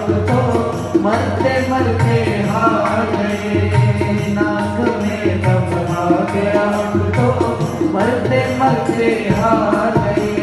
अब तो मरते मरते हार गए। नाक में दम आ गया अब तो मरते मरते हार गए।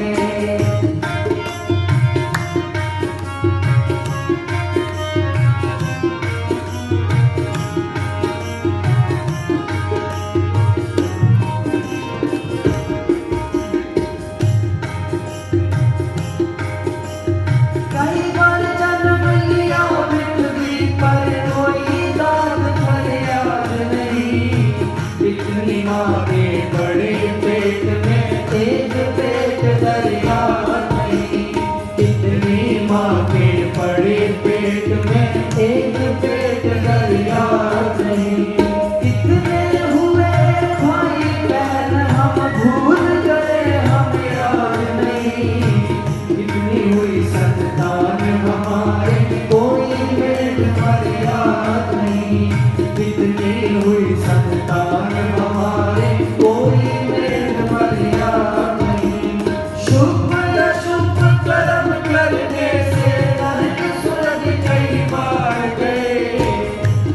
एक पेट दरिया नहीं, कितने हुए भाई बहन हम भूल गए हमें याद नहीं। कितनी हुई संतान हमारे कोई मेल फरियाद नहीं। कितनी हुई संतान हमारे कोई मेल फरियाद नहीं। शुभ अशुभ कर्म करने से नरक स्वर्ग कई बार गए।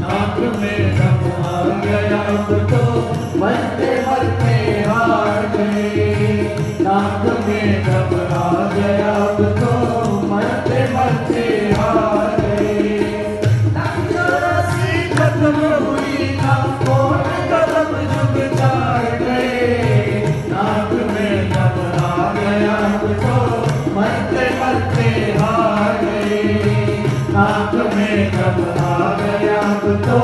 नाक में दम आ गया अब तो मरते मरते हार गए। नाक में दम आ गया अब तो मरते मरते हार गए। चौरासी खत्म हुई ना कौन कदम झुक चार गए। नाक में दम आ गया अब तो मरते मरते हार गए। नाक में दम आ गया अब तो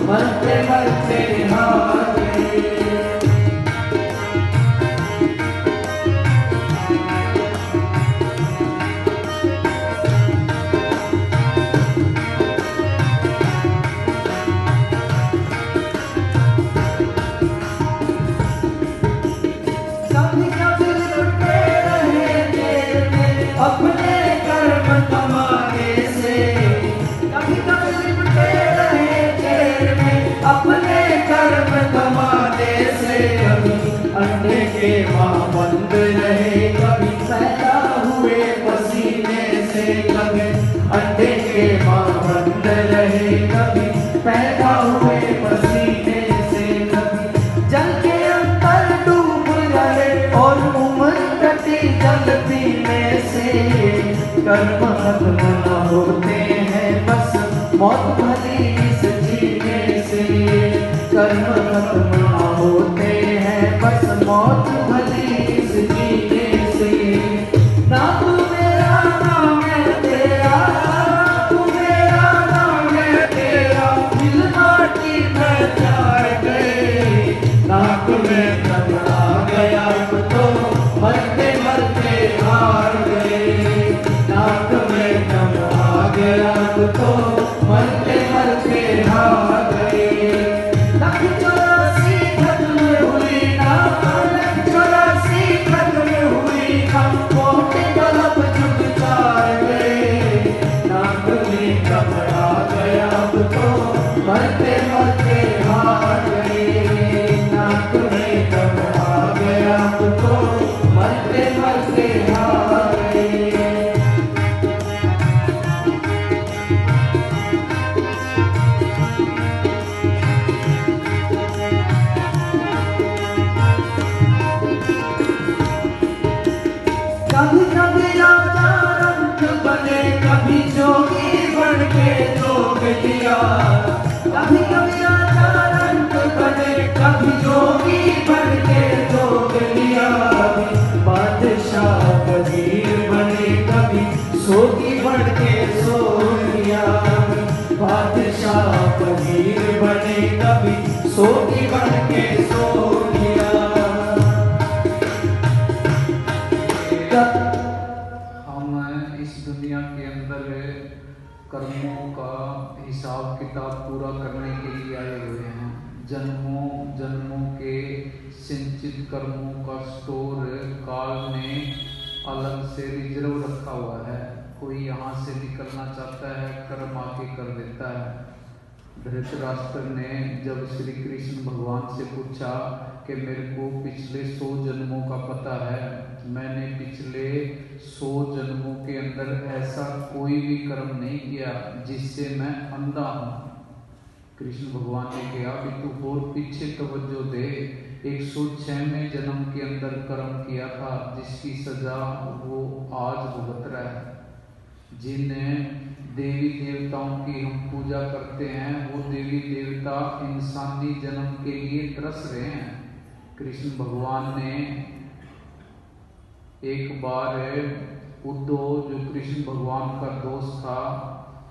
मरते मरते हार गए। कभी कभी लुटे रहे जेल में अपने कर्म कमाने से। कभी कभी लुटे रहे जेल में अपने कर्म कमाने से। कभी अंडे के मां बंद रहे कभी पैदा हुए पसीने से। कभी अंडे के मां बंद रहे कभी पैदा हुए पसीने से। कभी जल के अंदर डूब रहे और उम्र कटी जल पीने से। कर्म खत्म न होते हैं बस मौत भली इस जीने से। कर्म खत्म न होते हैं बस मौत भली इस जीने से। ना तू मेरा ना मैं तेरा, तू मेरा ना मैं तेरा, दिल माटी में प्यार गए। नाक में दम आ गया अब तो मरते मरते हार गए। नाक में दम आ गया अब तो मरते मरते हार गए। लख चौरासी खत्म हुई ना, लख चौरासी खत्म हुई ना, कोटे गलब झुक चार गए। नाक में दम आ गया अब तो मरते मरते हार गए। नाक में दम आ गया अब तो मरते मरते हार गए। कभी कभी राजा रंग बने कभी जोगी बन के जोग लिया। कभी कभी राजा रंग बने कभी जोगी बन के जोग लिया। बादशाह वजीर बने कभी सोगी बन के सो लिया। बादशाह वजीर बने कभी सोगी बन के सो लिया। हम इस दुनिया के अंदर कर्मों का हिसाब किताब पूरा करने के लिए आए हुए हैं। जन्मों जन्मों के संचित कर्मों का स्टोर काल ने अलग से रिजर्व रखा हुआ है। कोई यहाँ से निकलना चाहता है कर्म आके कर देता है। धृतराष्ट्र ने जब श्री कृष्ण भगवान से पूछा कि मेरे को पिछले 100 जन्मों का पता है, मैंने पिछले 100 जन्मों के अंदर ऐसा कोई भी कर्म नहीं किया जिससे मैं अंधा हूँ। कृष्ण भगवान ने कहा कि तू और पीछे तवज्जो दे, 106वें जन्म के अंदर कर्म किया था जिसकी सजा वो आज भुगत रहा है। जिन देवी देवताओं की हम पूजा करते हैं वो देवी देवता इंसानी जन्म के लिए तरस रहे हैं। कृष्ण भगवान ने एक बार उद्धव, जो कृष्ण भगवान का दोस्त था,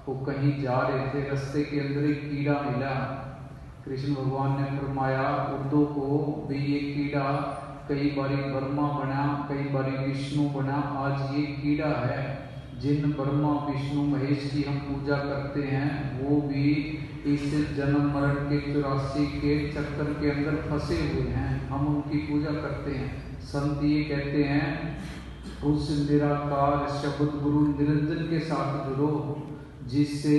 वो कहीं जा रहे थे, रास्ते के अंदर एक कीड़ा मिला। कृष्ण भगवान ने फरमाया उद्धव को भी ये कीड़ा कई बारी ब्रह्मा बना, कई बारी विष्णु बना, आज ये कीड़ा है। जिन ब्रह्मा विष्णु महेश की हम पूजा करते हैं वो भी इस जन्म मरण के 84 के चक्कर के अंदर फंसे हुए हैं, हम उनकी पूजा करते हैं। संत ये कहते हैं उस निराकार शब्द गुरु निरंजन के साथ जुड़ो जिससे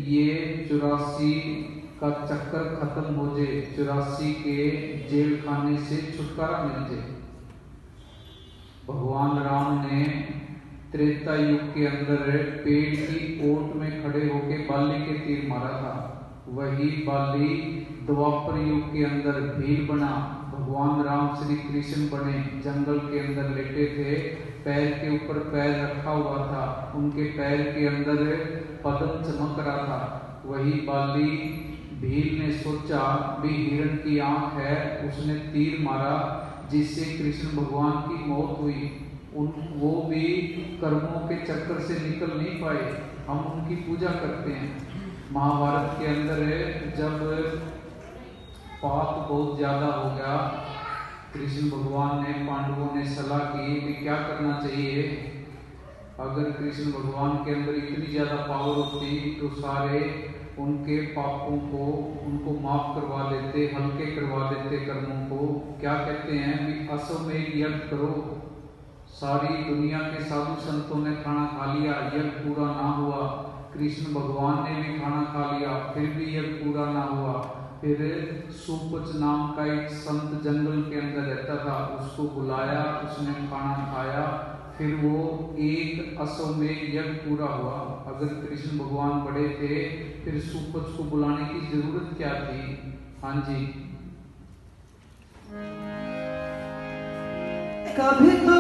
ये 84 का चक्कर खत्म हो जाए, 84 के जेल खाने से छुटकारा मिल जाए। भगवान राम ने त्रेता युग के अंदर पेड़ की ओट में खड़े होकर बाली के तीर मारा था, वही बाली द्वापर युग के अंदर भील बना। भगवान राम श्री कृष्ण बने, जंगल के अंदर लेटे थे, पैर के ऊपर पैर रखा हुआ था, उनके पैर के अंदर पद्म चमक रहा था। वही बाली भील ने सोचा भी हिरण की आंख है, उसने तीर मारा जिससे कृष्ण भगवान की मौत हुई। वो भी कर्मों के चक्कर से निकल नहीं पाए, हम उनकी पूजा करते हैं। महाभारत के अंदर जब पाप बहुत ज्यादा हो गया, कृष्ण भगवान ने, पांडवों ने सलाह की कि क्या करना चाहिए। अगर कृष्ण भगवान के अंदर इतनी ज्यादा पावर होती तो सारे उनके पापों को उनको माफ करवा देते, हल्के करवा देते कर्मों को। क्या कहते हैं कि अश्वमेध यज्ञ करो। सारी दुनिया के साधु संतों ने खाना खा लिया, यज्ञ पूरा ना हुआ। कृष्ण भगवान ने भी खाना खा लिया, फिर भी यज्ञ पूरा ना हुआ। फिर सुपच नाम का एक संत जंगल के अंदर रहता था, उसको बुलाया, उसने खाना खाया, फिर वो एक अश्वमेध यज्ञ पूरा हुआ। अगर कृष्ण भगवान बड़े थे फिर सुपच को बुलाने की जरूरत क्या थी। हाँ जी, कभी तो